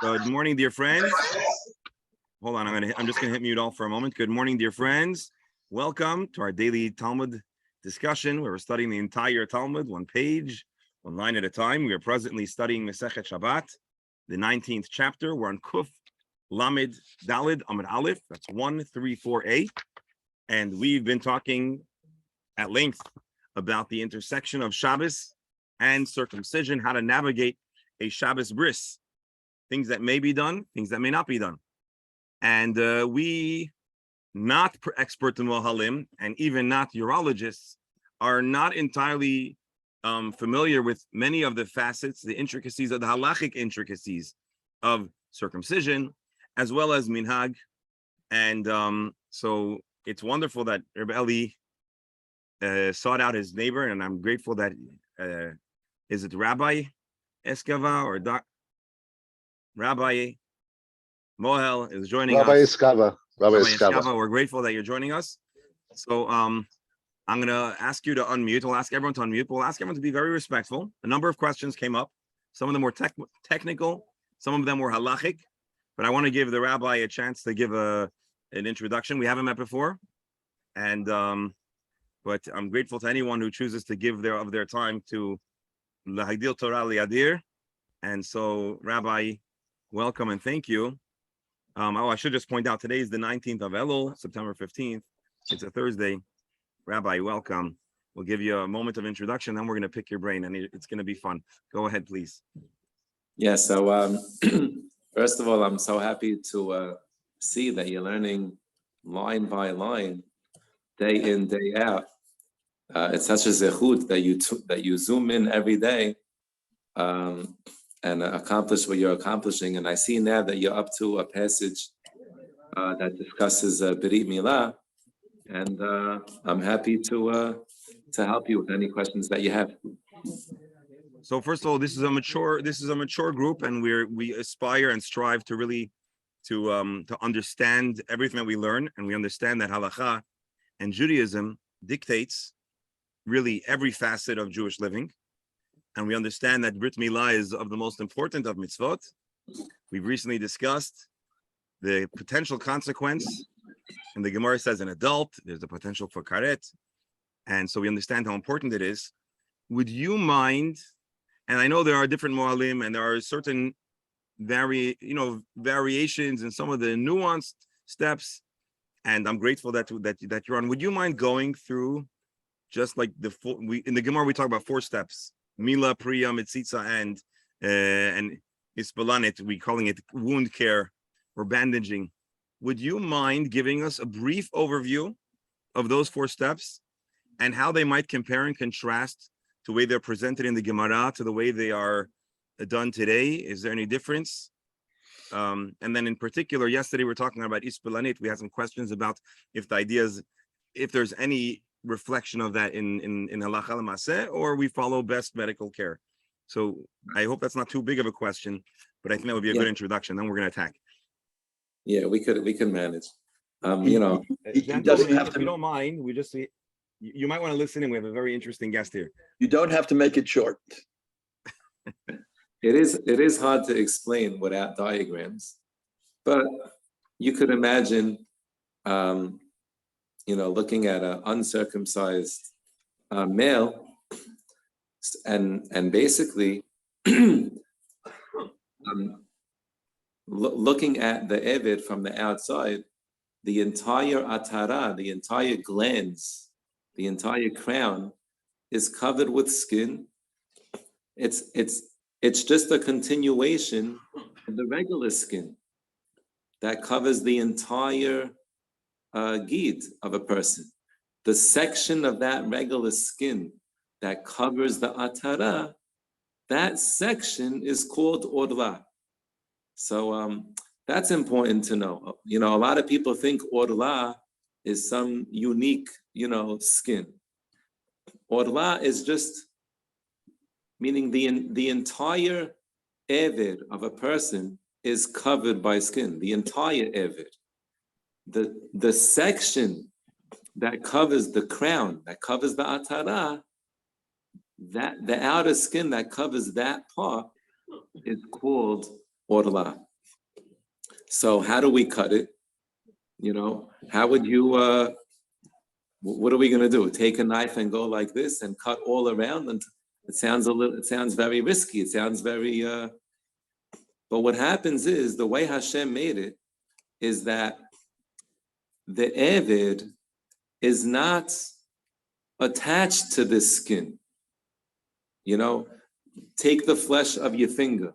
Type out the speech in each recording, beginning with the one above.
Good morning, dear friends. Hold on, I'm just gonna hit mute all for a moment. Good morning, dear friends. Welcome to our daily Talmud discussion, where we're studying the entire Talmud, one page, one line at a time. We are presently studying Masechet Shabbat, the 19th chapter. We're on Kuf Lamed Dalid Amud Aleph. That's 134a, and we've been talking at length about the intersection of Shabbos and circumcision, how to navigate a Shabbos bris, things that may be done, things that may not be done. And we, not expert in Mohalim, and even not urologists, are not entirely familiar with many of the facets, the intricacies of the halachic intricacies of circumcision, as well as minhag. And so it's wonderful that Rabbi Eli sought out his neighbor, and I'm grateful that, is it Rabbi Eskava or Rabbi Mohel is joining us. Rabbi Eskava. We're grateful that you're joining us. So I'm going to ask you to unmute. We'll ask everyone to unmute. We'll ask everyone to be very respectful. A number of questions came up. Some of them were technical. Some of them were halachic. But I want to give the rabbi a chance to give an introduction. We haven't met before. And but I'm grateful to anyone who chooses to give their time to Lahagdil Torah Liadir. And so, Rabbi, welcome and thank you. I should just point out, today is the 19th of Elul, September 15th. It's a Thursday. Rabbi, welcome. We'll give you a moment of introduction, then we're going to pick your brain, and it's going to be fun. Go ahead, please. Yeah, so first of all, I'm so happy to see that you're learning line by line, day in, day out. It's such a zechut that you zoom in every day and accomplish what you're accomplishing. And I see now that you're up to a passage that discusses Brit Milah, and I'm happy to help you with any questions that you have. So first of all, this is a mature group, and we aspire and strive to really to understand everything that we learn, and we understand that halakha and Judaism dictates really every facet of Jewish living. And we understand that Brit Milah is of the most important of mitzvot. We've recently discussed the potential consequence, and the Gemara says an adult, there's a potential for karet. And so we understand how important it is. Would you mind, and I know there are different moalim and there are certain variations in some of the nuanced steps, and I'm grateful that you're on. Would you mind going through just like in the Gemara we talk about 4 steps: Mila, Priya, Mitzitza, and Ispalanit. We calling it wound care or bandaging. Would you mind giving us a brief overview of those 4 steps and how they might compare and contrast to the way they're presented in the Gemara to the way they are done today? Is there any difference? And then in particular, yesterday we were talking about Ispalanit. We had some questions about if there's any reflection of that in halacha l'maseh, or we follow best medical care. So I hope that's not too big of a question, but I think that would be a good introduction. Then we're going to attack. Yeah, we can manage. Gentlemen, if you don't mind, you might want to listen in. We have a very interesting guest here. You don't have to make it short. It is hard to explain without diagrams, but you could imagine looking at an uncircumcised male, and basically looking at the Eved from the outside, the entire atara, the entire glands, the entire crown is covered with skin. It's just a continuation of the regular skin that covers the entire gid of a person. The section of that regular skin that covers the atara, that section is called orla. So that's important to know. A lot of people think orla is some unique, skin. Orla is just meaning the entire eved of a person is covered by skin, the entire eved. The section that covers the crown, that covers the atara, that the outer skin that covers that part is called orla. So how do we cut it? How would you, what are we going to do? Take a knife and go like this and cut all around? And it sounds very risky. It sounds very, but what happens is the way Hashem made it is that the Eved is not attached to this skin. Take the flesh of your finger.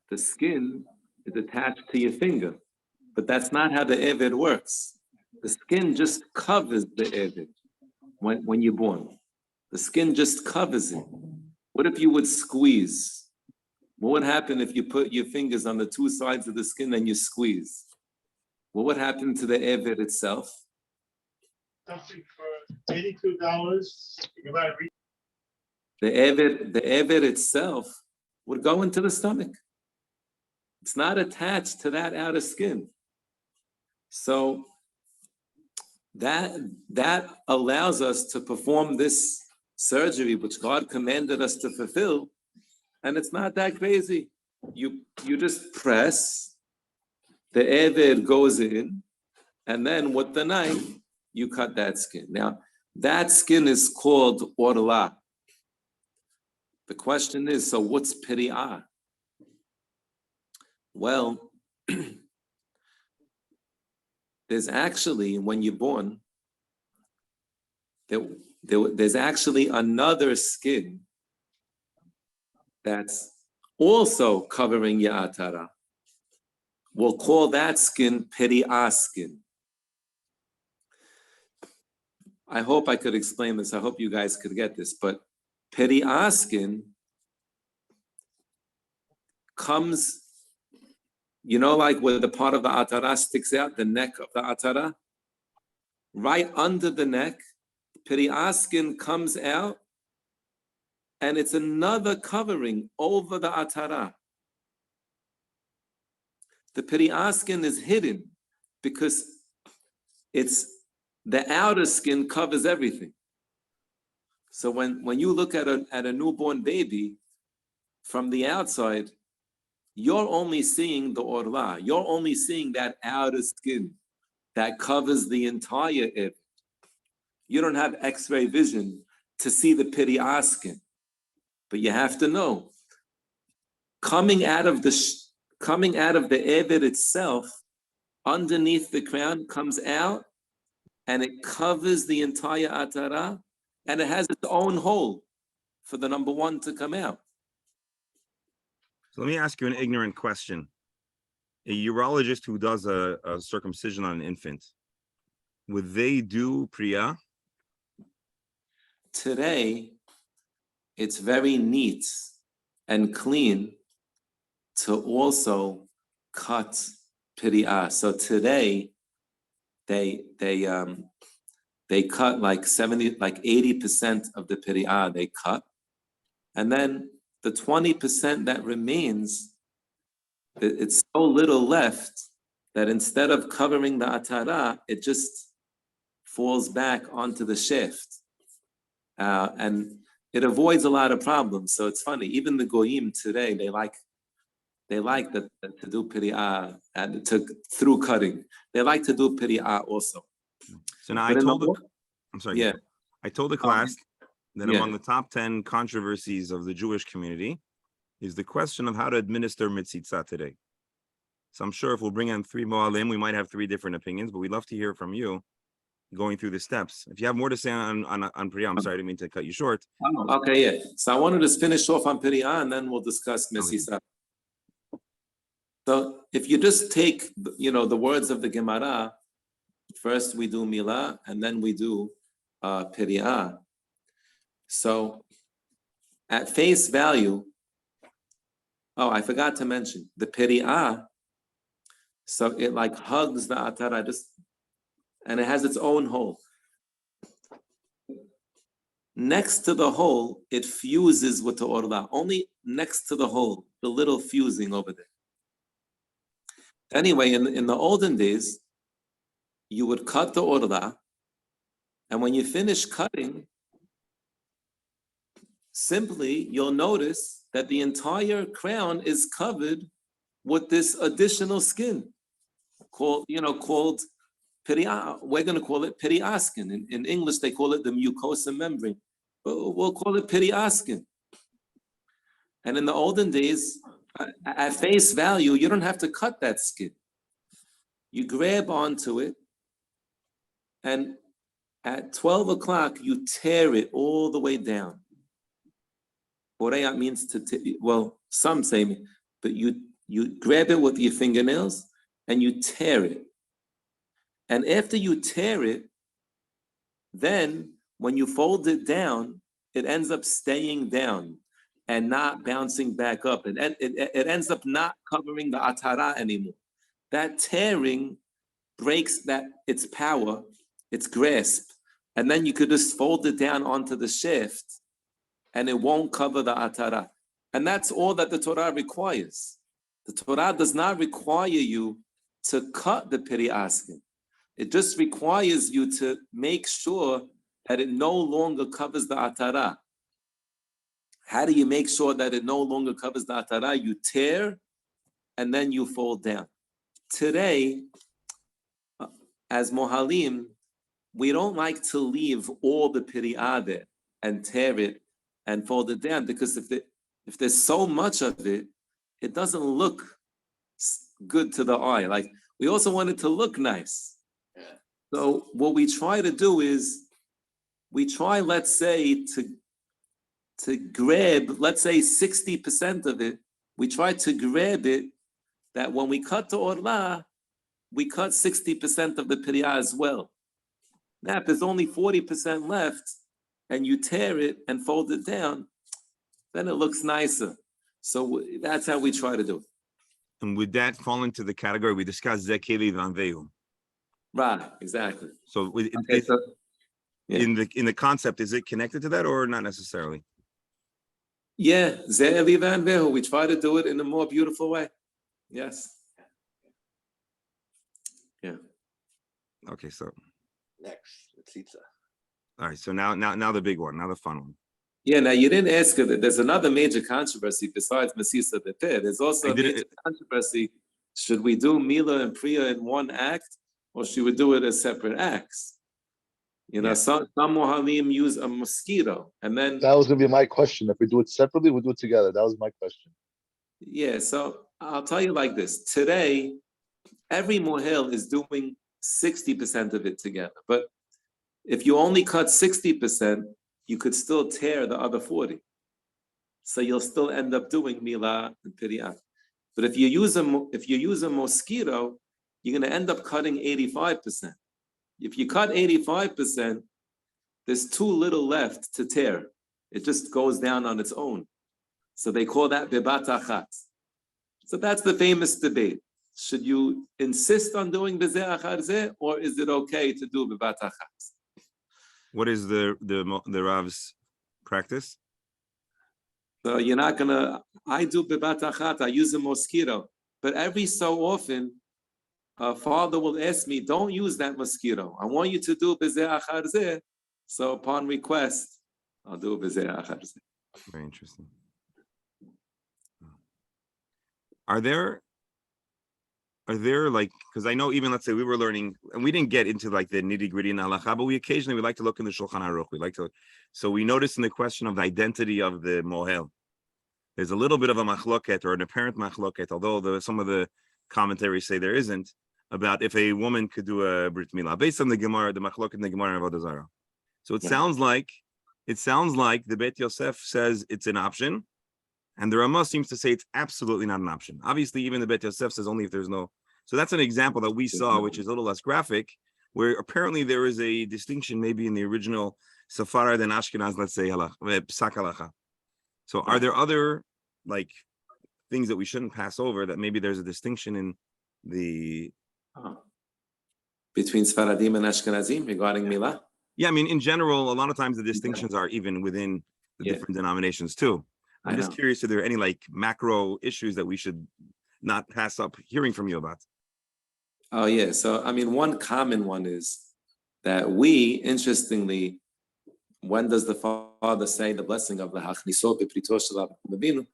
The skin is attached to your finger, but that's not how the Eved works. The skin just covers the Eved when you're born. The skin just covers it. What if you would squeeze? What would happen if you put your fingers on the two sides of the skin and you squeeze? What would happen to the Eved itself? Something for $82. The Eved itself would go into the stomach. It's not attached to that outer skin. So that allows us to perform this surgery, which God commanded us to fulfill. And it's not that crazy. You just press, the Eved goes in, and then with the knife, you cut that skin. Now, that skin is called orla. The question is, so what's piri'ah? Well, there's actually, when you're born, there's actually another skin that's also covering your atara. We'll call that skin piri'ah skin. I hope I could explain this. I hope you guys could get this, but piri'ah skin comes, like where the part of the atara sticks out, the neck of the atara, right under the neck, piri'ah skin comes out, and it's another covering over the atara. The piri'ah skin is hidden because the outer skin covers everything. So when you look at a newborn baby from the outside, you're only seeing the orla. You're only seeing that outer skin that covers the entire Eved. You don't have X-ray vision to see the piri'ah skin. But you have to know, coming out of the Eved itself, underneath the crown comes out, and it covers the entire atara, and it has its own hole for the number one to come out. So let me ask you an ignorant question. A urologist who does a circumcision on an infant, would they do priya? Today, it's very neat and clean to also cut piri'ah. So today, they cut like 80% of the piri'ah they cut, and then the 20% that remains, it's so little left that instead of covering the atara, it just falls back onto the shaft, and it avoids a lot of problems. So it's funny. Even the goyim today, they like to do piri'ah and through cutting. They like to do piri'ah also. So now I told the class that among the top 10 controversies of the Jewish community is the question of how to administer mitzitza today. So I'm sure if we'll bring in 3 mo'alim, we might have 3 different opinions, but we'd love to hear from you going through the steps. If you have more to say on Priya, I'm sorry, I didn't mean to cut you short. Okay, yeah. So I wanted to finish off on Priya and then we'll discuss mitzitza. Okay. So if you just take, the words of the Gemara, first we do milah and then we do Priya. So at face value, I forgot to mention the Priya. So it like hugs the atara, and it has its own hole. Next to the hole, it fuses with the orla. Only next to the hole, the little fusing over there. Anyway, in the olden days, you would cut the orla, and when you finish cutting, simply you'll notice that the entire crown is covered with this additional skin called we're going to call it periaskin. In English, they call it the mucosa membrane, but we'll call it periaskin. And in the olden days, at face value, you don't have to cut that skin. You grab onto it, and at 12 o'clock, you tear it all the way down. Boreya means some say, but you grab it with your fingernails and you tear it. And after you tear it, then when you fold it down, it ends up staying down and not bouncing back up. It ends up not covering the atara anymore. That tearing breaks its power, its grasp, and then you could just fold it down onto the shaft and it won't cover the atara. And that's all that the Torah requires. The Torah does not require you to cut the periaskin. It just requires you to make sure that it no longer covers the atara. How do you make sure that it no longer covers the atara? You tear and then you fold down. Today, as mohalim, we don't like to leave all the piriyah there and tear it and fold it down, because if there's so much of it, it doesn't look good to the eye. Like, we also want it to look nice. So what we try to do is, let's say, to grab, let's say 60% of it, we try to grab it, that when we cut the orla, we cut 60% of the piriyah as well. Now, if there's only 40% left, and you tear it and fold it down, then it looks nicer. So that's how we try to do it. And would that fall into the category we discussed, Zekeli Vanvehu? Right, exactly. So, Yeah. in the concept, is it connected to that or not necessarily? Yeah, Ze'eli Vanvehu. We try to do it in a more beautiful way. Yes. Yeah. Okay, so Next, Tzitza. all right. So now the big one, now the fun one. Yeah. Now you didn't ask her that. There's another major controversy besides Masisa Bepeh. There's also a major controversy. Should we do Mila and Priya in one act, or should we do it as separate acts? Some Mohalim use a mosquito, and then That was going to be my question. If we do it separately, we do it together. That was my question. Yeah. So I'll tell you like this. Today, every mohel is doing 60% of it together. But if you only cut 60%, you could still tear the other 40. So you'll still end up doing milah and piriyah. But if you use a mosquito, you're going to end up cutting 85%. If you cut 85%, there's too little left to tear. It just goes down on its own. So they call that bebat achat. So that's the famous debate. Should you insist on doing bezeh achar zeh, or is it okay to do bebat achat? What is the Rav's practice? So you're not gonna. I do bebat achat. I use a mosquito, but every so often, a father will ask me, "Don't use that mosquito. I want you to do bezeh achar zeh." So upon request, I'll do bezeh achar zeh. Very interesting. Are there like, because I know even, let's say we were learning, and we didn't get into like the nitty gritty in halacha, but we occasionally like to look in the Shulchan Aruch. So we noticed in the question of the identity of the mohel, there's a little bit of a machloket or an apparent machloket, although some of the commentaries say there isn't, about if a woman could do a brit milah based on the Gemara, the machloket in the Gemara of Avodah Zarah. So it sounds like the Beit Yosef says it's an option, and the Ramah seems to say it's absolutely not an option. Obviously, even the Beit Yosef says only if there's no. So that's an example that we saw, which is a little less graphic, where apparently there is a distinction maybe in the original Sepharad and Ashkenaz, let's say, Psak halacha. So are there other like things that we shouldn't pass over, that maybe there's a distinction in the between Sfaradim and Ashkenazim regarding milah? Yeah, I mean, in general, a lot of times the distinctions are even within the different denominations too. I'm just curious if there are any like macro issues that we should not pass up hearing from you about. Oh yeah, so I mean, one common one is that we, interestingly, when does the father say the blessing of the Hachnisot B'Prito Shel Avinu.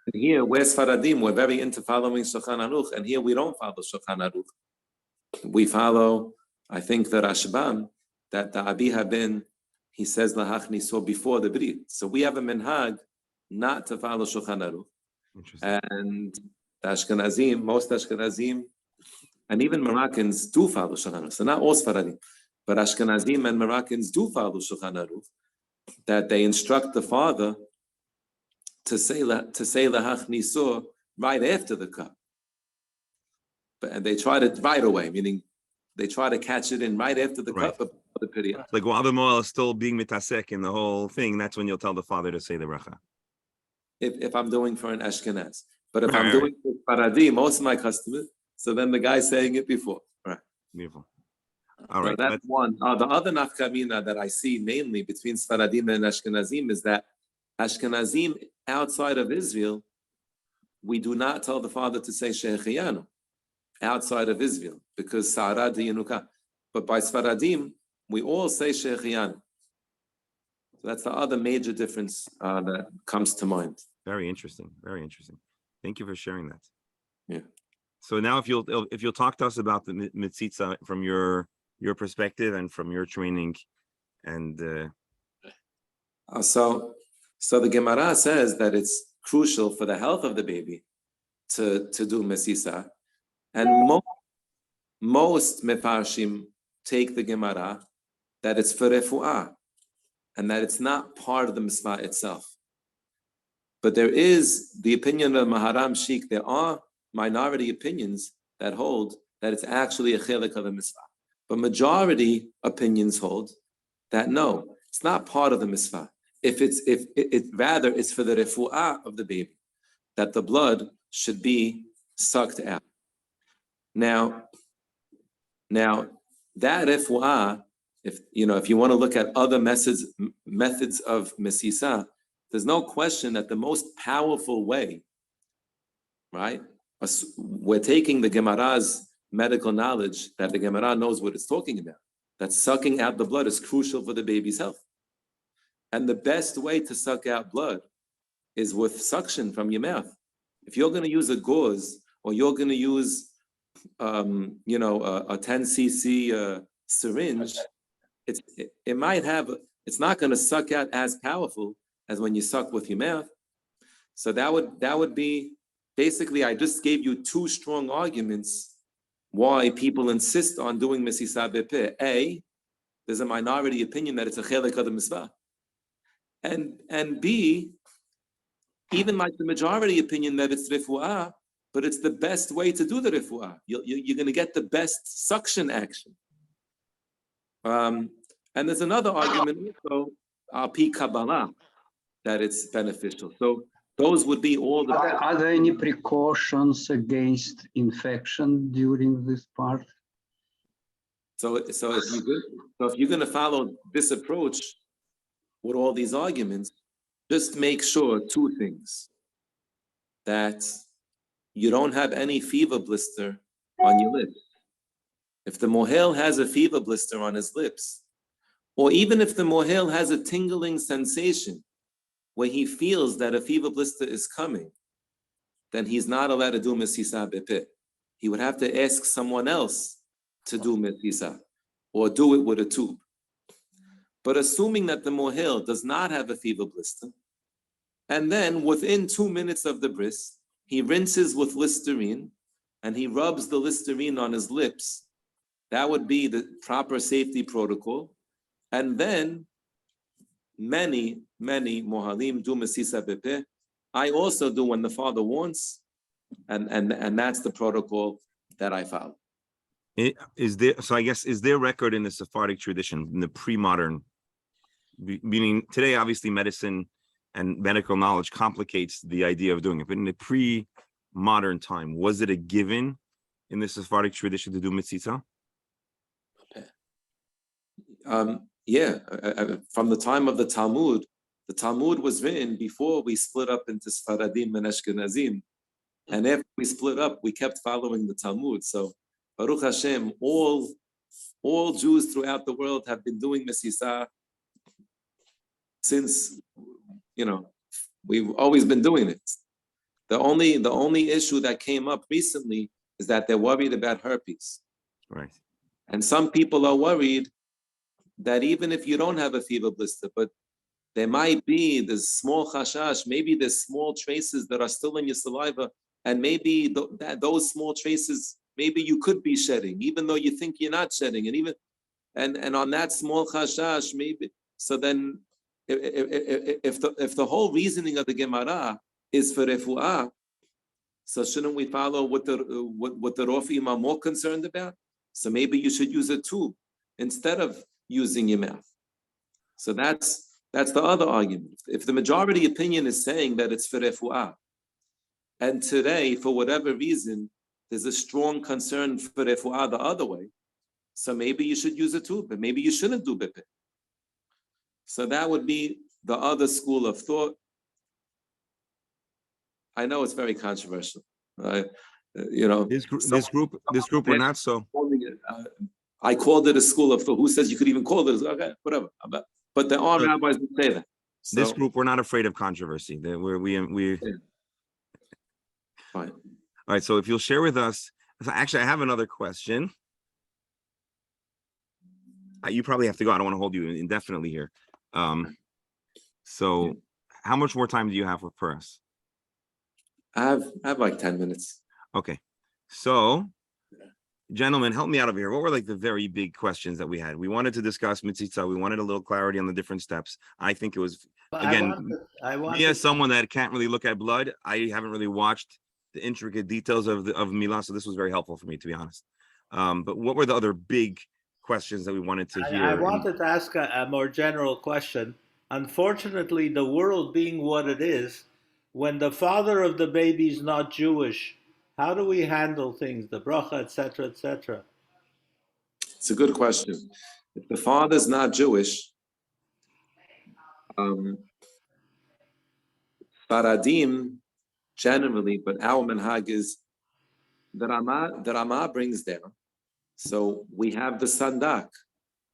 And here, we're Sfaradim, we're very into following Shulchan Aruch, and here we don't follow Shulchan Aruch. We follow, I think, the Rashbam, that the Abi Haben, he says Lahachniso before the Brit. So we have a minhag not to follow Shulchan Aruch. And the Ashkenazim, most Ashkenazim, and even Moroccans do follow Shulchan Aruch. So not all Sfaradim, but Ashkenazim and Moroccans do follow Shulchan Aruch, that they instruct the father to say Lahachniso right after the cup. And they try to right away, meaning they try to catch it in right after the cup of the period. Like while the moel is still being mitasek in the whole thing, that's when you'll tell the father to say the bracha. If I'm doing for an Ashkenaz. But if I'm doing for Faradi, most of my customers, so then the guy's saying it before. Right. Beautiful. All right. So that's one. The other nafkamina that I see mainly between Sfaradim and Ashkenazim is that Ashkenazim outside of Israel, we do not tell the father to say Shehechiyanu outside of Israel because Sa'ara Diyanuka. But by Sfaradim, we all say Shehechiyanu. So that's the other major difference that comes to mind. Very interesting. Very interesting. Thank you for sharing that. Yeah. So now if you'll talk to us about the mitzitza from your perspective and from your training and so the Gemara says that it's crucial for the health of the baby to do mesisa, and most mefarshim take the Gemara that it's for refuah and that it's not part of the mitzvah itself. But there is the opinion of Maharam Sheikh. There are minority opinions that hold that it's actually a chelik of the mitzvah. But majority opinions hold that no, it's not part of the mitzvah. Rather it's for the refuah of the baby, that the blood should be sucked out. Now that refuah, if you want to look at other methods of mesisa, there's no question that the most powerful way, right? We're taking the Gemara's medical knowledge that the Gemara knows what it's talking about, that sucking out the blood is crucial for the baby's health. And the best way to suck out blood is with suction from your mouth. If you're going to use a gauze or you're going to use, a 10 cc syringe, it's not going to suck out as powerful as when you suck with your mouth. So that would be, basically, I just gave you two strong arguments why people insist on doing mesisa bepeh. A, there's a minority opinion that it's a chelik of the mitzvah. And B, even like the majority opinion that it's refuah, but it's the best way to do the refuah. You're going to get the best suction action. And there's another argument also, pi Kabbalah, that it's beneficial. So those would be all the... Are there any precautions against infection during this part? So if you're going to follow this approach with all these arguments, just make sure two things: that you don't have any fever blister on your lips. If the mohel has a fever blister on his lips, or even if the mohel has a tingling sensation where he feels that a fever blister is coming, then he's not allowed to do mesisa bepeh. He would have to ask someone else to do mesisa, or do it with a tube. But assuming that the mohel does not have a fever blister, and then within 2 minutes of the bris, he rinses with Listerine, and he rubs the Listerine on his lips, that would be the proper safety protocol. And then many mohalim do mesisa bepeh. I also do when the father wants, and that's the protocol that I follow. Is there record in the Sephardic tradition, in the pre-modern, meaning today obviously medicine and medical knowledge complicates the idea of doing it, but in the pre-modern time, was it a given in the Sephardic tradition to do mitzvah? Yeah, from the time of the Talmud was written before we split up into Sfaradim and Ashkenazim, and after we split up, we kept following the Talmud. So Baruch Hashem, all Jews throughout the world have been doing mesisa since, we've always been doing it. The only issue that came up recently is that they're worried about herpes. Right. And some people are worried that even if you don't have a fever blister, but there might be this small chashash, maybe there's small traces that are still in your saliva, and maybe those small traces, maybe you could be shedding, even though you think you're not shedding, and on that small chashash, maybe. So then, if the whole reasoning of the Gemara is for refuah, so shouldn't we follow what the Rofim are more concerned about? So maybe you should use a tube instead of using your mouth. So that's the other argument. If the majority opinion is saying that it's for refuah, and today, for whatever reason, there's a strong concern for refuah the other way, so maybe you should use a tube, but maybe you shouldn't do bipit. So that would be the other school of thought. I know it's very controversial. This group were not so. I called it a school of thought. Who says you could even call it? Okay, whatever. But there are rabbis that say that. So, this group, we're not afraid of controversy. We. Fine. All right. So if you'll share with us, actually, I have another question. You probably have to go. I don't want to hold you indefinitely here. So how much more time do you have for us? I have like 10 minutes. Okay. So, gentlemen, help me out over here. What were like the very big questions that we had? We wanted to discuss mitzitza. We wanted a little clarity on the different steps. I think it was, again, me as someone that can't really look at blood, I haven't really watched the intricate details of Milah, so this was very helpful for me, to be honest. But what were the other big questions that we wanted to hear? I wanted to ask a more general question. Unfortunately, the world being what it is, when the father of the baby is not Jewish, how do we handle things, the bracha, etc., etc.? It's a good question. If the father's not Jewish, Faradim generally, but our minhag is the Ramah brings down. So we have the sandak,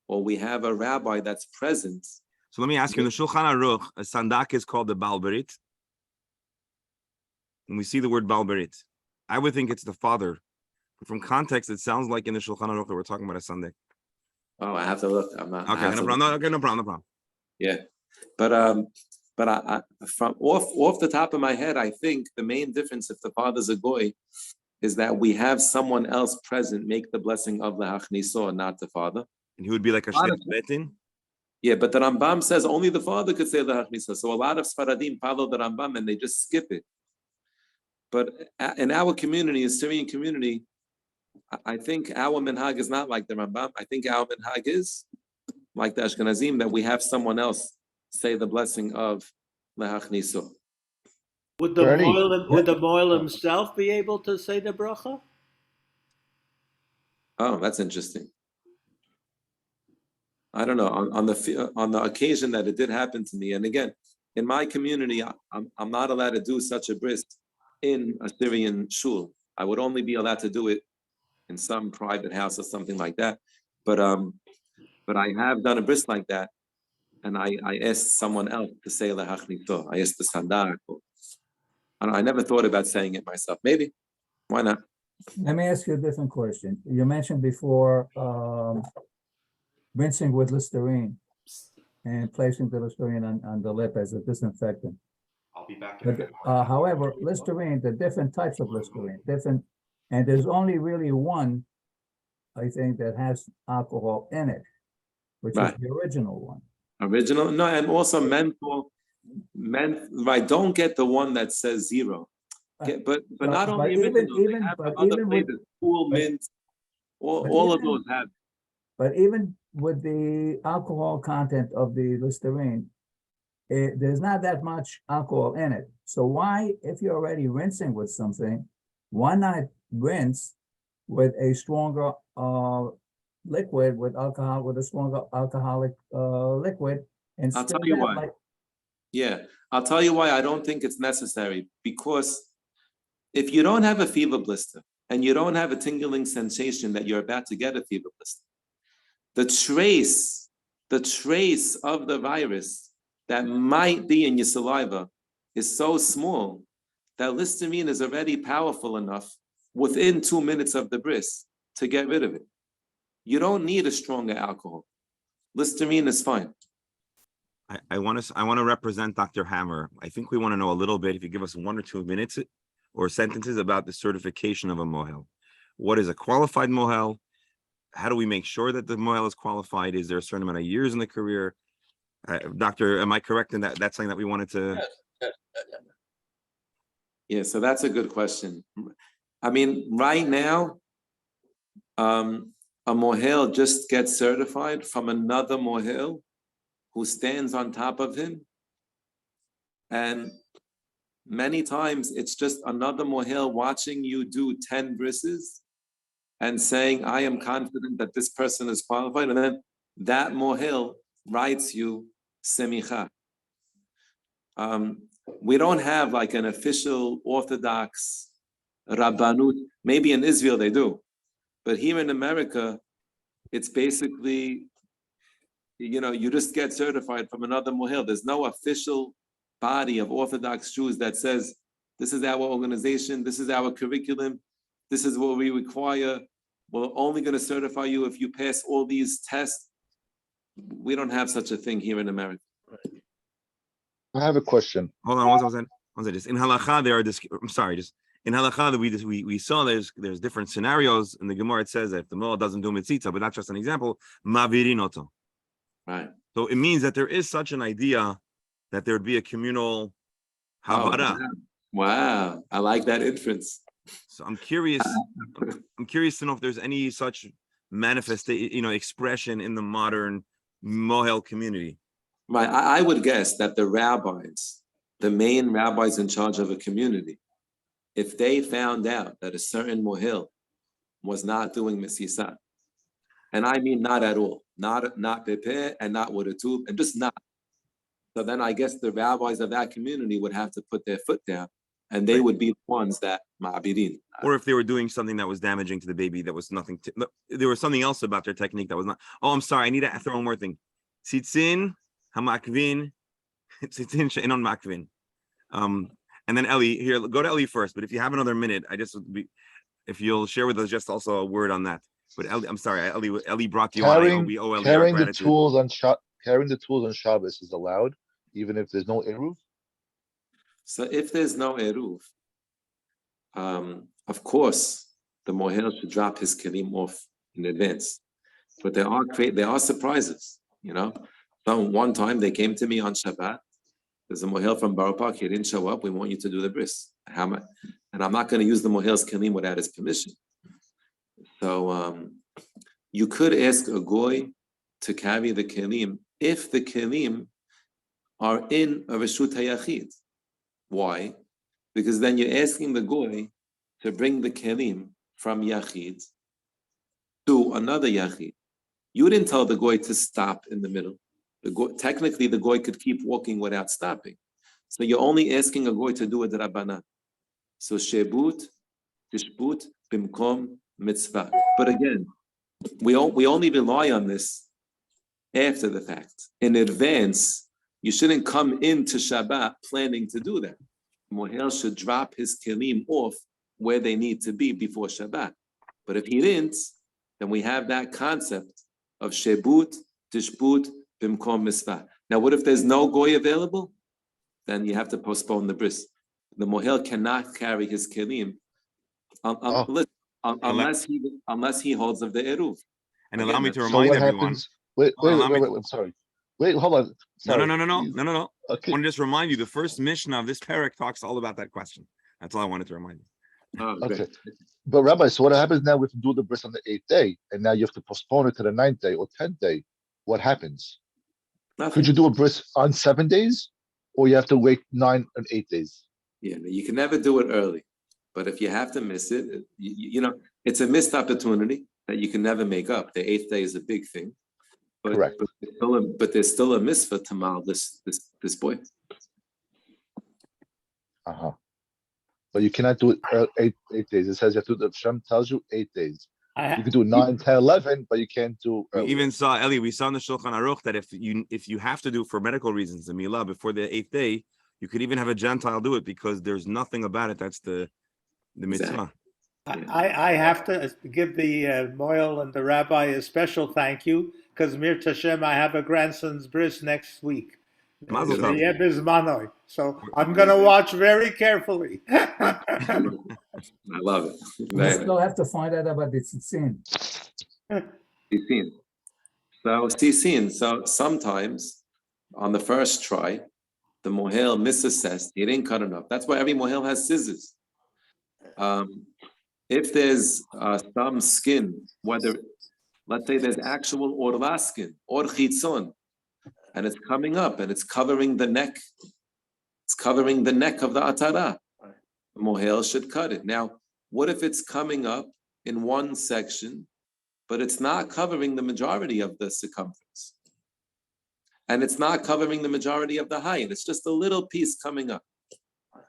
or we have a rabbi that's present. So let me ask you, in the Shulchan Aruch, a sandak is called the balberit. When we see the word balberit, I would think it's the father. But from context, it sounds like in the Shulchan Aruch that we're talking about a sandak. Oh, I have to look. I'm not. Okay, no problem. Yeah, but I from off the top of my head, I think the main difference if the father's a goy is that we have someone else present make the blessing of lehachniso, not the father. And he would be like a shliach betin. Yeah, but the Rambam says only the father could say lehachniso. So a lot of Sfaradim follow the Rambam and they just skip it. But in our community, a Syrian community, I think our minhag is not like the Rambam. I think our minhag is like the Ashkenazim, that we have someone else say the blessing of lehachniso. Would the Moil himself be able to say the bracha? Oh, that's interesting. I don't know. On the occasion that it did happen to me, and again, in my community, I'm not allowed to do such a bris in a Syrian shul. I would only be allowed to do it in some private house or something like that. But I have done a bris like that, and I asked someone else to say lehachniso. I asked the sandak. I never thought about saying it myself. Maybe. Why not? Let me ask you a different question. You mentioned before rinsing with Listerine and placing the Listerine on the lip as a disinfectant. I'll be back. But, however, Listerine, the different types of Listerine, and there's only really one, I think, that has alcohol in it, which is the original one. Original? No, and also menthol. Right, don't get the one that says zero. But not only original, they have other flavors, cool, mint, all of those have. But even with the alcohol content of the Listerine, there's not that much alcohol in it. So why, if you're already rinsing with something, why not rinse with a stronger liquid with alcohol, with a stronger alcoholic liquid? And I'll tell you why. I'll tell you why I don't think it's necessary. Because if you don't have a fever blister and you don't have a tingling sensation that you're about to get a fever blister, the trace of the virus that might be in your saliva is so small that Listerine is already powerful enough within 2 minutes of the bris to get rid of it. You don't need a stronger alcohol. Listerine is fine. I want to represent Dr. Hammer. I think we want to know a little bit, if you give us 1 or 2 minutes or sentences about the certification of a mohel. What is a qualified mohel? How do we make sure that the mohel is qualified? Is there a certain amount of years in the career? Doctor, am I correct in that that's something that we wanted to? Yeah, so that's a good question. I mean, right now, a mohel just gets certified from another mohel who stands on top of him. And many times it's just another mohel watching you do 10 brises and saying, I am confident that this person is qualified. And then that mohel writes you semicha. We don't have like an official Orthodox Rabbanut. Maybe in Israel they do. But here in America, it's basically, you just get certified from another mohel. There's no official body of Orthodox Jews that says, this is our organization, this is our curriculum, this is what we require. We're only going to certify you if you pass all these tests. We don't have such a thing here in America. I have a question. Hold on, one second. Just in halakha, there are I'm sorry, just in halakha that we saw there's different scenarios. In the Gemara it says that if the mohel doesn't do mitzitza, but that's just an example, mavirin oto. Right. So it means that there is such an idea that there would be a communal havara. Oh, wow, I like that inference. So I'm curious to know if there's any such expression in the modern mohel community. Right, I would guess that the rabbis, the main rabbis in charge of a community, if they found out that a certain mohel was not doing mesisat, and I mean not at all, not pepe and not with a tube, and just not. So then I guess the rabbis of that community would have to put their foot down, and they would be the ones that ma'abirin. Or if they were doing something that was damaging to the baby, that was nothing. There was something else about their technique that was not. Oh, I'm sorry. I need to throw one more thing. Tzitzin hamakvin, tzitzin she'enon makvin. And then Ellie, here, go to Ellie first. But if you have another minute, if you'll share with us just also a word on that. But Ellie, I'm sorry, Ellie brought you on. We owe Ellie our Carrying the gratitude. carrying the tools on Shabbos is allowed, even if there's no eruv. So if there's no eruv, of course, the mohel should drop his kelim off in advance. But there are surprises, So one time they came to me on Shabbat. There's a mohel from Borough Park. He didn't show up. We want you to do the bris. And I'm not going to use the mohel's kelim without his permission. So you could ask a goy to carry the kelim if the kelim are in a reshut hayachid. Why? Because then you're asking the goy to bring the kelim from yachid to another yachid. You didn't tell the goy to stop in the middle. Technically, the goy could keep walking without stopping. So you're only asking a goy to do a drabana. So shebut, tishbut, bimkom, mitzvah. But again, we only rely on this after the fact. In advance, you shouldn't come into Shabbat planning to do that. Mohel should drop his kelim off where they need to be before Shabbat. But if he didn't, then we have that concept of shebut, tishbut, bimkom mitzvah. Now, what if there's no goy available? Then you have to postpone the bris. The mohel cannot carry his kelim unless he holds of the eruv. And allow me to So remind what everyone. happens? Wait, I'm sorry. Wait, hold on. Sorry. No. Okay. I want to just remind you, the first mission of this parak talks all about that question. That's all I wanted to remind you. Okay. But Rabbi, so what happens now? We have to do the bris on the 8th day, and now you have to postpone it to the 9th day or 10th day. What happens? Nothing. Could you do a bris on 7 days, or you have to wait 9 and 8 days? Yeah, you can never do it early. But if you have to miss it, it's a missed opportunity that you can never make up. The 8th day is a big thing. But, Correct. But there's still a mitzvah to mal this boy. But you cannot do it 8 days. It says you have to do. Hashem tells you 8 days. You could do 9, 10, 11, but you can't do We earlier. even saw, Eli, we saw in the Shulchan Aruch that if you have to do for medical reasons the milah before the 8th day, you could even have a Gentile do it because there's nothing about it. That's the mitzvah. I have to give the Moyle and the rabbi a special thank you because Mir Tashem, I have a grandson's bris next week. Mazel tov. Yeb is Manoi. So I'm going to watch very carefully. I love it. We Very still have to find out about the tzitzin. Tzitzin. So tzitzin. So sometimes on the first try, the mohel misassessed. He didn't cut enough. That's why every mohel has scissors. If there's some skin, whether let's say there's actual orla skin or chitzon, and it's coming up and it's covering the neck, it's covering the neck of the atara. The mohel should cut it. Now, what if it's coming up in one section, but it's not covering the majority of the circumference? And it's not covering the majority of the height. It's just a little piece coming up.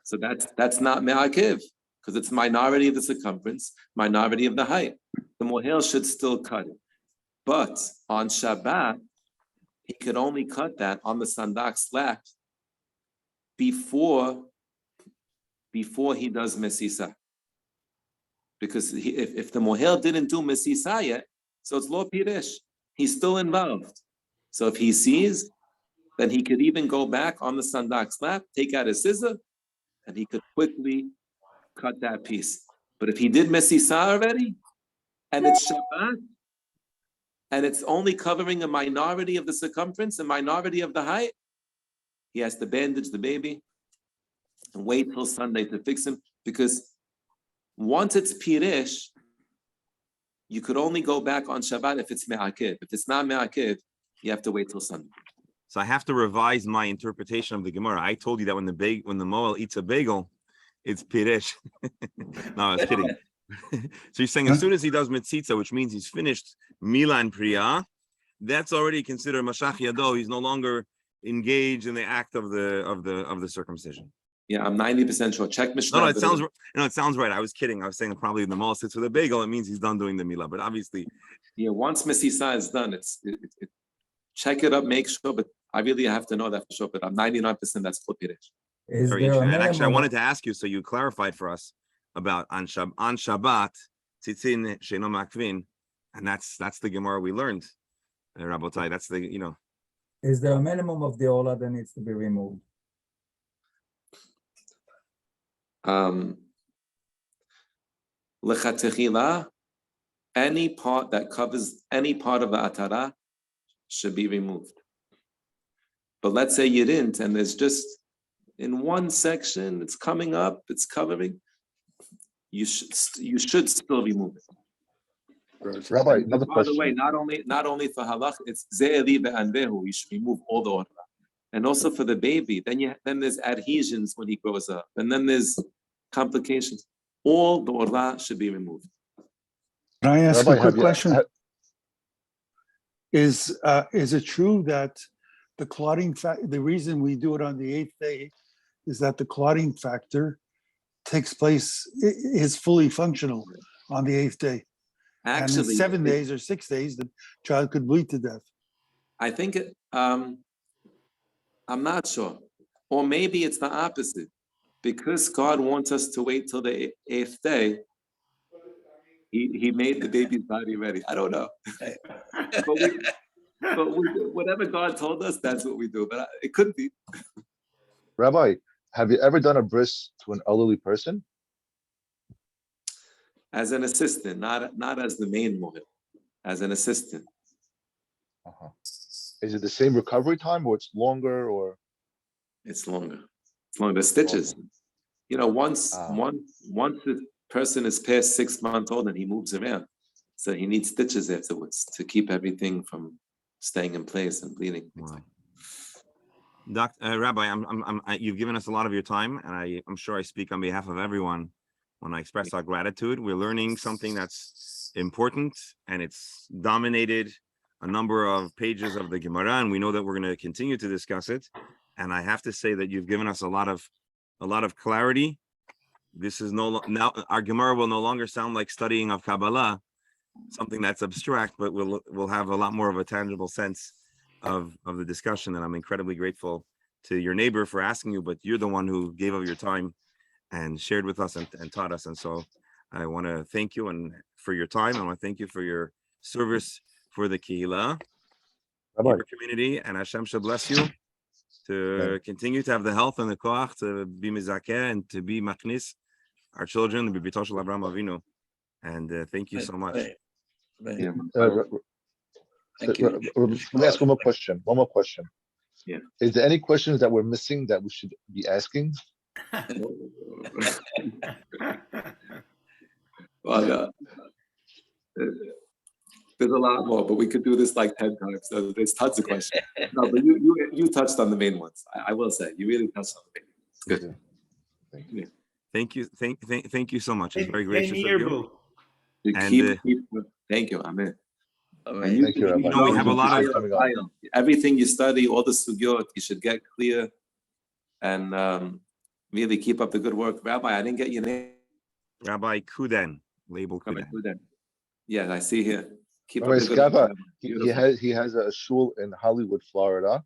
So that's not me'akiv, because it's minority of the circumference, minority of the height. The mohel should still cut it. But on Shabbat, he could only cut that on the sandak slap before he does mesisa. Because if the mohel didn't do mesisa yet, so it's lo pirish. He's still involved. So if he sees, then he could even go back on the sandak slap, take out his scissor, and he could quickly cut that piece. But if he did mesisa already, and it's Shabbat, and it's only covering a minority of the circumference, a minority of the height, he has to bandage the baby and wait till Sunday to fix him, because once it's pirish, you could only go back on Shabbat if it's me'akiv. If it's not me'akiv, you have to wait till Sunday. So I have to revise my interpretation of the Gemara. I told you that when the moel eats a bagel, it's pirish. No, I was kidding. So you're saying as soon as he does mitzitza, which means he's finished mila and priya, that's already considered mashach yado. He's no longer engaged in the act of the circumcision. Yeah, I'm 90% sure. Check Mishnah. No, it sounds right. I was kidding. I was saying probably the moel sits with a bagel. It means he's done doing the milah. But obviously, yeah, once mesisa is done, check it up, make sure. But I really have to know that for sure. But I'm 99% that's for pirish. Very interesting. And actually, I wanted to ask you, so you clarified for us about on Shabbat, tzitzin sheino makvin, and that's the Gemara we learned, Rabotai. That's the Is there a minimum of the ola that needs to be removed? Lechatechila, any part that covers any part of the atara should be removed. But let's say you didn't, and there's just in one section, it's coming up, it's covering. You should still remove it. Rabbi, another By the question. way, not only for halach, it's ze'eli ve'anvehu. You should remove all the orla, and also for the baby. Then there's adhesions when he grows up, and then there's complications. All the orla should be removed. Can I ask Rabbi, a quick question? Is it true that the clotting the reason we do it on the 8th day is that the clotting factor takes place, is fully functional on the 8th day? Actually, and in 7 days or 6 days, the child could bleed to death. I think I'm not sure, or maybe it's the opposite, because God wants us to wait till the 8th day. He made the baby's body ready. I don't know, but whatever God told us, that's what we do. But it could be. Rabbi, have you ever done a bris to an elderly person? As an assistant, not as the main mohel, as an assistant. Uh-huh. Is it the same recovery time, or it's longer, or? It's longer. It's longer. The stitches. Once the person is past 6 months old and he moves around, so he needs stitches afterwards to keep everything from staying in place and bleeding. wow. Rabbi, you've given us a lot of your time, and I'm sure I speak on behalf of everyone when I express our gratitude. We're learning something that's important, and it's dominated a number of pages of the Gemara, and we know that we're going to continue to discuss it. And I have to say that you've given us a lot of clarity. This is now our Gemara will no longer sound like studying of Kabbalah. something that's abstract, but we'll have a lot more of a tangible sense of the discussion. And I'm incredibly grateful to your neighbor for asking you, but you're the one who gave of your time and shared with us and taught us. And so I want to thank you and for your time. I want to thank you for your service for the Kehillah, your community, and Hashem should bless you to continue to have the health and the koach to be mizakeh and to be machnis our children, the bibito shel Avraham Avinu. And thank you so much. Let me ask one more question. Yeah. Is there any questions that we're missing that we should be asking? Well, there's a lot more, but we could do this like 10 times. So there's tons of questions. No, but you touched on the main ones. I will say you really touched on the main ones. Good. Yeah. Thank you. Thank you so much. It's very gracious of you. Thank you. Amen. Thank you, Rabbi. You know, we have a lot of everything you study, all the sugyot, you should get clear and really keep up the good work. Rabbi, I didn't get your name. Rabbi Kuden, label Rabbi Kuden. Kuden. Yeah, I see here. Keep Rabbi up the good work. Skava, he has a shul in Hollywood, Florida.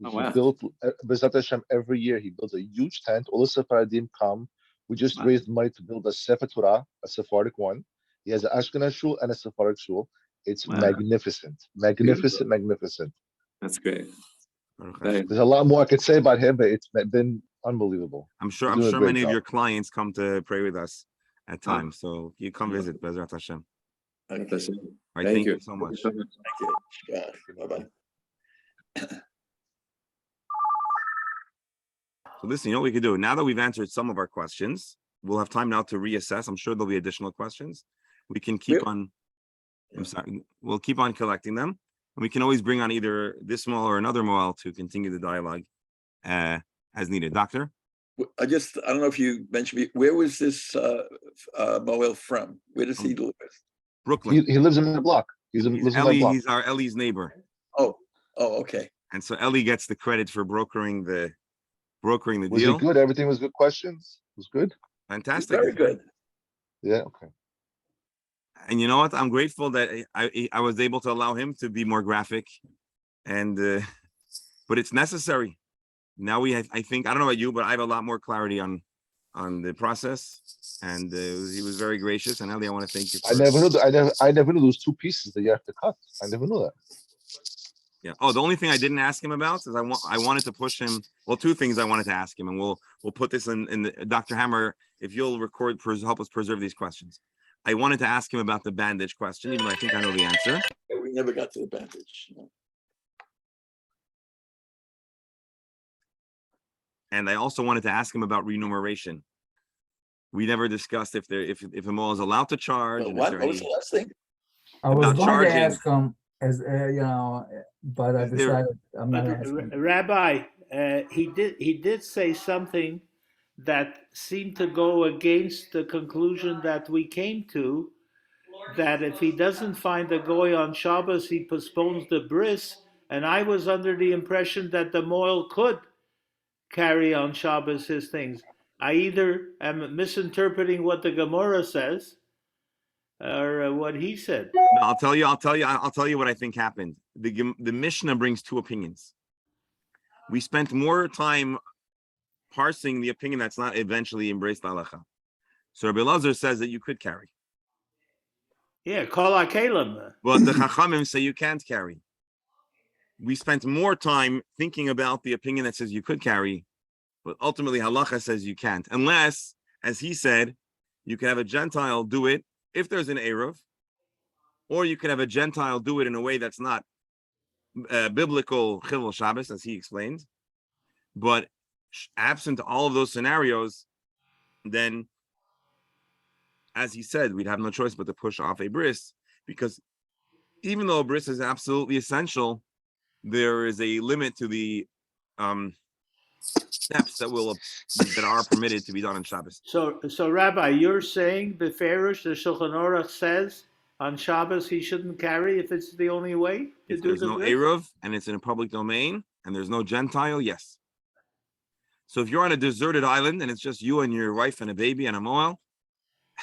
Oh, He wow. built B'ezrat Hashem every year. He builds a huge tent. All the Sephardim come. We just raised money to build a Sefer Torah, a Sephardic one. He has an Ashkenaz shul and a Sephardic shul. It's magnificent. That's great. There's a lot more I could say about him, but it's been unbelievable. I'm sure many of your clients come to pray with us at times. So you come visit B'ezrat Hashem. All right, thank you so much. Thank you. Bye-bye. So listen, you know what we could do? Now that we've answered some of our questions, we'll have time now to reassess. I'm sure there'll be additional questions. We can keep on, we'll keep on collecting them. And we can always bring on either this moel or another moel to continue the dialogue as needed. Doctor? I don't know if you mentioned, where was this moel from? Where does he live? Brooklyn. He lives in the block. He's He's our Ellie's neighbor. Oh, okay. And so Ellie gets the credit for brokering the deal. Was it good? Everything was good questions? It was good? Fantastic. Very good. Yeah, okay. And you know what? I'm grateful that I was able to allow him to be more graphic. And but it's necessary. Now I think, I don't know about you, but I have a lot more clarity on the process. And he was very gracious. And Ellie, I want to thank you. I never knew those two pieces that you have to cut. I never knew that. Yeah. Oh, the only thing I didn't ask him about is I wanted to push him. Well, two things I wanted to ask him, and we'll put this in the Dr. Hammer, if you'll help us preserve these questions. I wanted to ask him about the bandage question, even though I think I know the answer. Yeah, we never got to the bandage. No. And I also wanted to ask him about remuneration. We never discussed if a mall is allowed to charge. What was the last thing? I was About going to charging. ask him, as but I decided I'm not asking. Rabbi, he did say something that seemed to go against the conclusion that we came to, that if he doesn't find a goy on Shabbos, he postpones the bris. And I was under the impression that the moel could carry on Shabbos his things. I either am misinterpreting what the Gemara says or what he said. No, I'll tell you what I think happened. The Mishnah brings two opinions. We spent more time parsing the opinion that's not eventually embraced halacha. So Rabbi Elazar says that you could carry. Yeah, kol hakelim. But the Chachamim say you can't carry. We spent more time thinking about the opinion that says you could carry, but ultimately halacha says you can't, unless, as he said, you can have a Gentile do it if there's an Eruv, or you could have a Gentile do it in a way that's not biblical Chilul Shabbos, as he explained. But absent all of those scenarios, then, as he said, we'd have no choice but to push off a bris, because even though a bris is absolutely essential, there is a limit to the steps that are permitted to be done on Shabbos. So Rabbi, you're saying the Farish, the Shulchan Aruch says on Shabbos he shouldn't carry if it's the only way to if do there's the no bris? Eruv and it's in a public domain and there's no Gentile, yes. So if you're on a deserted island and it's just you and your wife and a baby and a moel,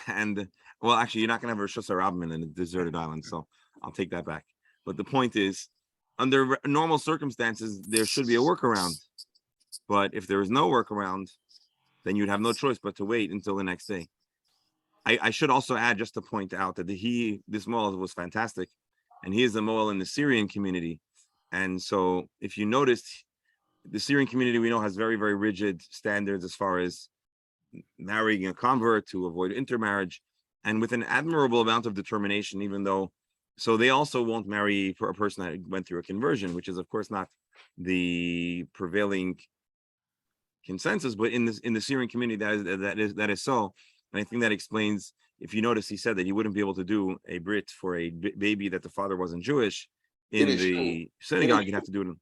and Well, actually, you're not going to have a Rosh Hashanah in a deserted island, so I'll take that back. But the point is, under normal circumstances, there should be a workaround. But if there is no workaround, then you'd have no choice but to wait until the next day. I should also add, just to point out, that this Moel was fantastic, and he is the Moel in the Syrian community. And so, if you noticed, the Syrian community we know has very, very rigid standards as far as marrying a convert to avoid intermarriage, and with an admirable amount of determination, even though, so they also won't marry for a person that went through a conversion, which is of course not the prevailing consensus, but in the Syrian community that is so. And I think that explains, if you notice, he said that he wouldn't be able to do a brit for a baby that the father wasn't Jewish in the synagogue. You'd have to do it.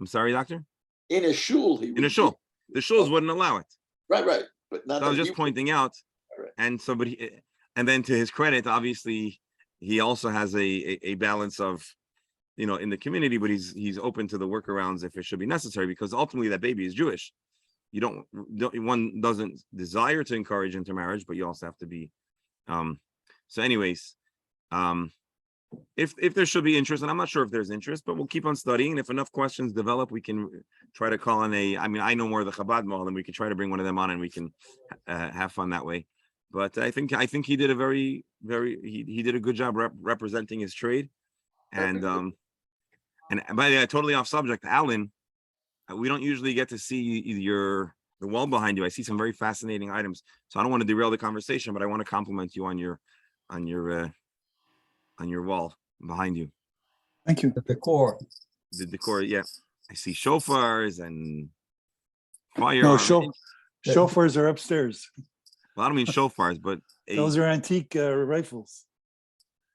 I'm sorry, doctor? In a shul, in a shul. The shuls wouldn't allow it. Right. But not. So I was just pointing out, right. And then to his credit, obviously, he also has a balance of, in the community, but he's open to the workarounds if it should be necessary, because ultimately that baby is Jewish. One doesn't desire to encourage intermarriage, but you also have to be. So, anyways, if there should be interest, and I'm not sure if there's interest, but we'll keep on studying. And if enough questions develop, we can try to call on I know more of the Chabad Moel, and we can try to bring one of them on, and we can have fun that way. But I think he did a very, very, he did a good job representing his trade. And by the way, totally off subject, Alan, we don't usually get to see the wall behind you. I see some very fascinating items. So I don't want to derail the conversation, but I want to compliment you on your wall behind you. Thank you. The decor. The decor, yeah. I see shofars and fire. No, shofars are upstairs. Well, I don't mean shofars, but Those are antique rifles.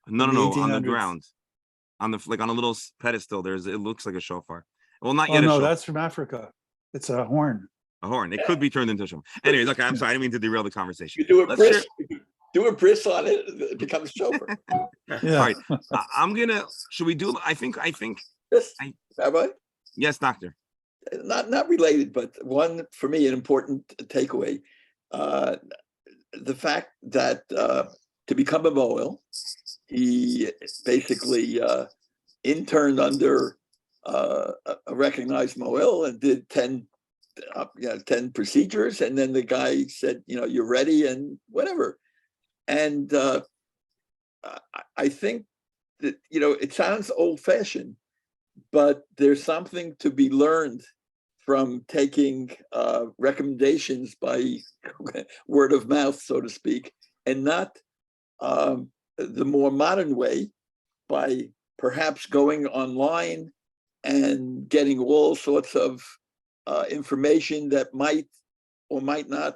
No, on the ground, on a little pedestal. It looks like a shofar. Well, not yet. No, that's from Africa. It's a horn. A horn. It could be turned into a shofar. Anyways, okay. I'm sorry. I didn't mean to derail the conversation. You do a bris. Do a bris on it, it becomes shofar. Yeah. All right. Should we do? I think. Yes, Rabbi. Yes, doctor. Not related, but one for me an important takeaway. The fact that to become a Moel, he basically interned under a recognized Moel and did 10 procedures, and then the guy said, you're ready and whatever. And I think that it sounds old-fashioned, but there's something to be learned from taking recommendations by word of mouth, so to speak, and not the more modern way by perhaps going online and getting all sorts of information that might or might not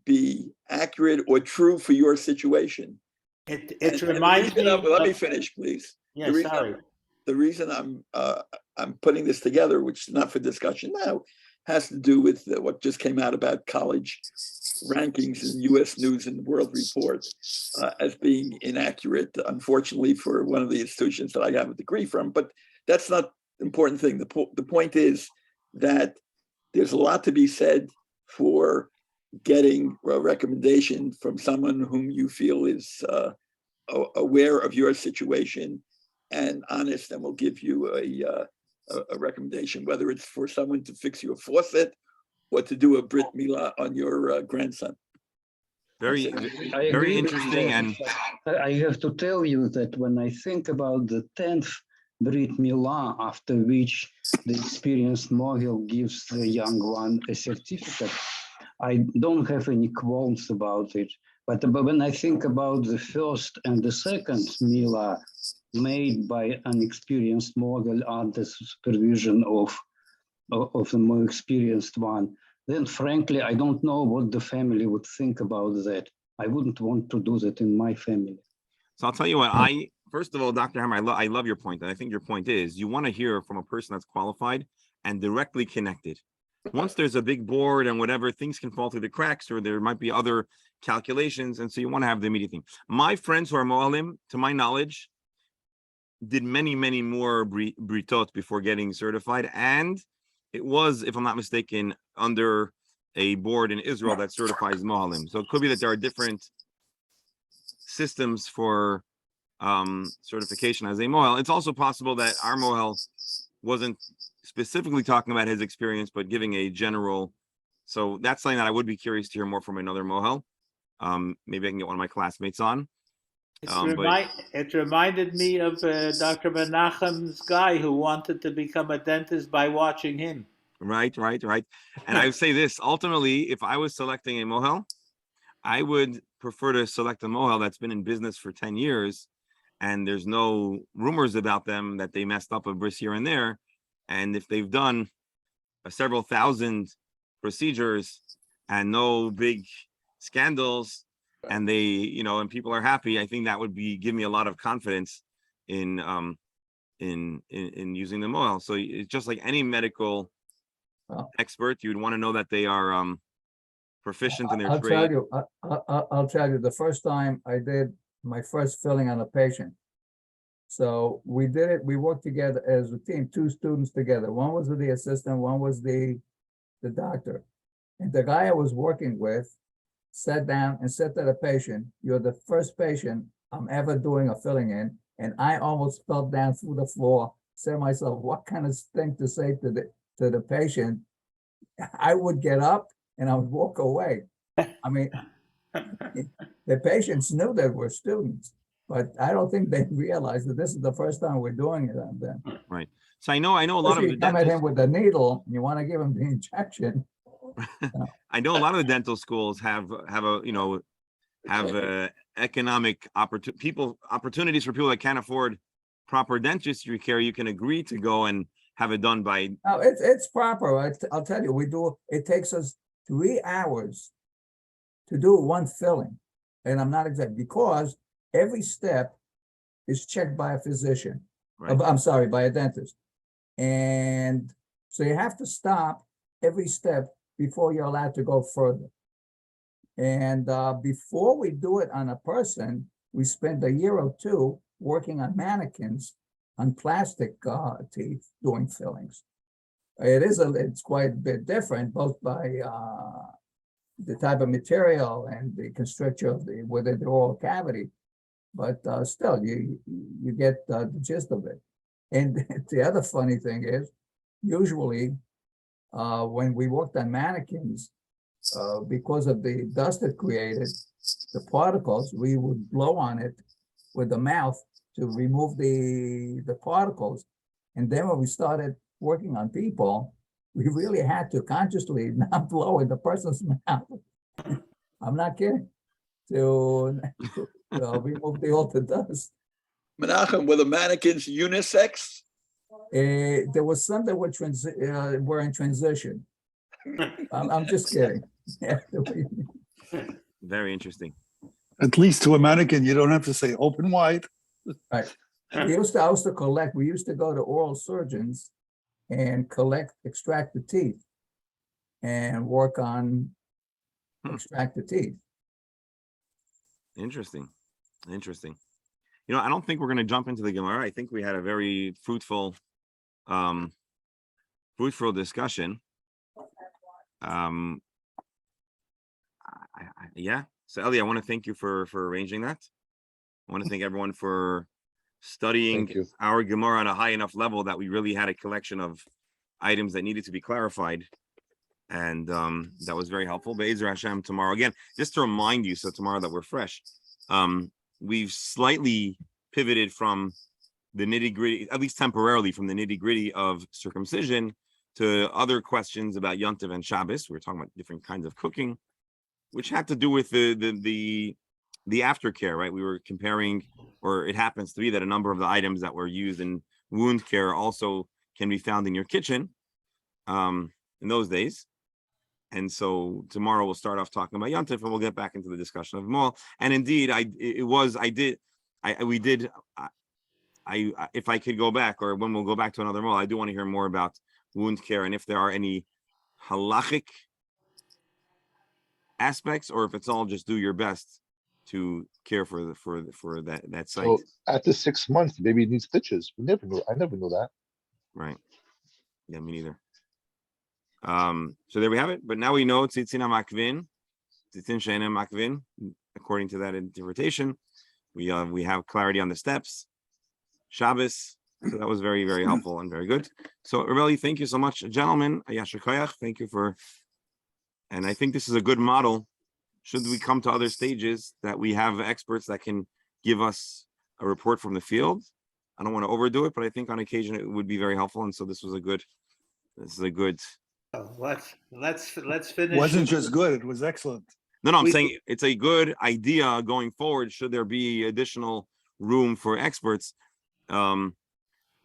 be accurate or true for your situation. It reminds me. Let me finish, please. Yeah, sorry. The reason I'm putting this together, which is not for discussion now, has to do with what just came out about college rankings in U.S. News and World Report as being inaccurate, unfortunately, for one of the institutions that I have a degree from. But that's not the important thing. The point is that there's a lot to be said for getting a recommendation from someone whom you feel is aware of your situation and honest, and will give you a recommendation, whether it's for someone to fix your faucet or to do a Brit Milah on your grandson. Very, I very agree with interesting. that. And I have to tell you that when I think about the 10th Brit Milah, after which the experienced Mohel gives the young one a certificate, I don't have any qualms about it. But when I think about the first and the second Milah made by an experienced Mohel under supervision of the more experienced one, then frankly, I don't know what the family would think about that. I wouldn't want to do that in my family. so I'll tell you what, first of all, Dr. Hammer, I love your point. And I think your point is you want to hear from a person that's qualified and directly connected. Once there's a big board and whatever, things can fall through the cracks, or there might be other calculations. And so you want to have the immediate thing. My friends who are Moalim, to my knowledge, did many, many more britot before getting certified. And it was, if I'm not mistaken, under a board in Israel that certifies Moalim. So it could be that there are different systems for certification as a mohel. It's also possible that our mohel wasn't specifically talking about his experience, but giving a general. So that's something that I would be curious to hear more from another mohel. Maybe I can get one of my classmates on. It reminded me of Dr. Menachem's guy who wanted to become a dentist by watching him. Right. And I would say this, ultimately, if I was selecting a mohel, I would prefer to select a mohel that's been in business for 10 years and there's no rumors about them that they messed up a bris here and there. And if they've done several thousand procedures and no big scandals, and they, and people are happy, I think that would give me a lot of confidence in using the mohel. So it's just like any medical expert, you'd want to know that they are proficient in their trade. I'll tell you, the first time I did my first filling on a patient. So we worked together as a team, 2 students together. One was the assistant, one was the doctor. And the guy I was working with sat down and said to the patient, "You're the first patient I'm ever doing a filling in." And I almost fell down through the floor, said to myself, what kind of thing to say to the patient? I would get up and I would walk away. I mean, the patients knew that we're students, but I don't think they realized that this is the first time we're doing it on them. Right. So I know a lot of the You come at him with a needle and you want to give him the injection. I know a lot of the dental schools have economic opportunities for people that can't afford proper dentistry care. You can agree to go and have it done by. No, it's proper. I'll tell you, it takes us 3 hours to do 1 filling. And I'm not exact because every step is checked by a physician. Right. I'm sorry, by a dentist. And so you have to stop every step before you're allowed to go further. And before we do it on a person, we spend a year or 2 working on mannequins on plastic teeth doing fillings. It's quite a bit different, both by the type of material and the constriction of within the oral cavity, but still, you get the gist of it. And the other funny thing is, usually, when we worked on mannequins, because of the dust it created, the particles, we would blow on it with the mouth to remove the particles. And then when we started working on people, we really had to consciously not blow in the person's mouth. I'm not kidding. To remove all the dust. Menachem, were the mannequins unisex? There was some that were in transition. I'm just kidding. Very interesting. At least to a mannequin, you don't have to say open wide. Right. I used to collect. We used to go to oral surgeons and extract the teeth, and work on extract the teeth. Interesting. I don't think we're going to jump into the Gemara. I think we had a very fruitful discussion. Yeah. So Eli, I want to thank you for arranging that. I want to thank everyone for studying our Gemara on a high enough level that we really had a collection of items that needed to be clarified. And that was very helpful. Be'ezer Hashem, tomorrow, again, just to remind you, so tomorrow that we're fresh, we've slightly pivoted from the nitty-gritty, at least temporarily, from the nitty-gritty of circumcision to other questions about Yom Tov and Shabbos. We were talking about different kinds of cooking, which had to do with the aftercare, right? We were comparing, or it happens to be that a number of the items that were used in wound care also can be found in your kitchen in those days. And so tomorrow we'll start off talking about Yom Tov, and we'll get back into the discussion of Mol. And indeed, if I could go back, or when we'll go back to another Mol, I do want to hear more about wound care and if there are any halachic aspects, or if it's all just do your best to care for that site. So after 6 months, the baby needs stitches. I never knew that. Right. Yeah, me neither. So there we have it. But now we know tzitzin makvin, tzitzin she'enem makvin, according to that interpretation. We have clarity on the steps. Shabbos. So that was very, very helpful and very good. So Rebelli, thank you so much, gentlemen. Yasher Koyach, thank you for. And I think this is a good model. Should we come to other stages that we have experts that can give us a report from the field? I don't want to overdo it, but I think on occasion it would be very helpful. And so this is a good. Let's finish. Wasn't just good, it was excellent. No, I'm We- saying it's a good idea going forward. Should there be additional room for experts?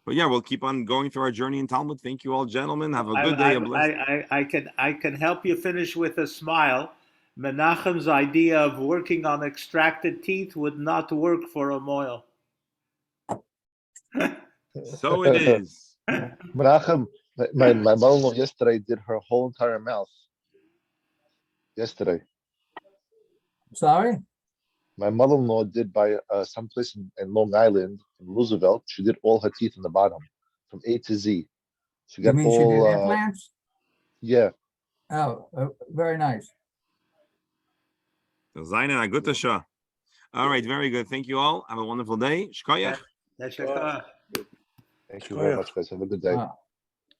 But yeah, we'll keep on going through our journey in Talmud. Thank you all, gentlemen. Have a good day. A blessed. I can help you finish with a smile. Menachem's idea of working on extracted teeth would not work for a moil. So it is. Menachem, my mother-in-law yesterday did her whole entire mouth. Yesterday. Sorry? My mother-in-law did by someplace in Long Island, in Roosevelt. She did all her teeth in the bottom, from A to Z. She You got mean she did all. implants? Yeah. Oh, very nice. All right, very good. Thank you all. Have a wonderful day. Shkoyach. That's Thank you very much, guys. Have a good day.